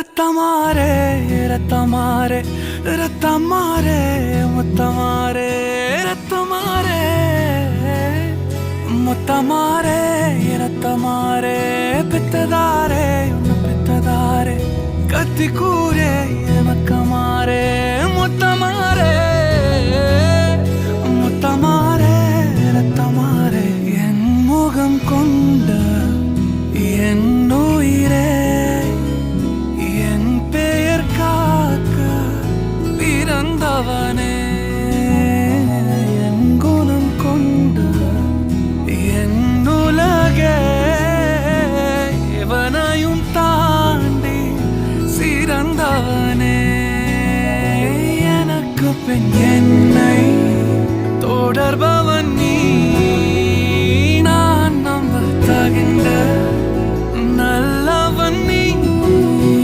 ரத்தமாரே ரத்தமாரே ரத்தமாரே முத்தமாரே ரத்தமாரே முத்தமாரே ரத்தமாரே பித்ததாரே உன்னை பித்ததாரே கத்தி கூரே மக்கமாரே முத்தமாரே முத்தமாரே ரத்தமாரே என் முகம் கொண்ட என் உயிரே பிறந்தவனே என் குணம் கொண்டு என் உலகே இவனையும் தாண்டி சிறந்தவனே எனக்கு பின் என்னை தொடர்பவன் நீ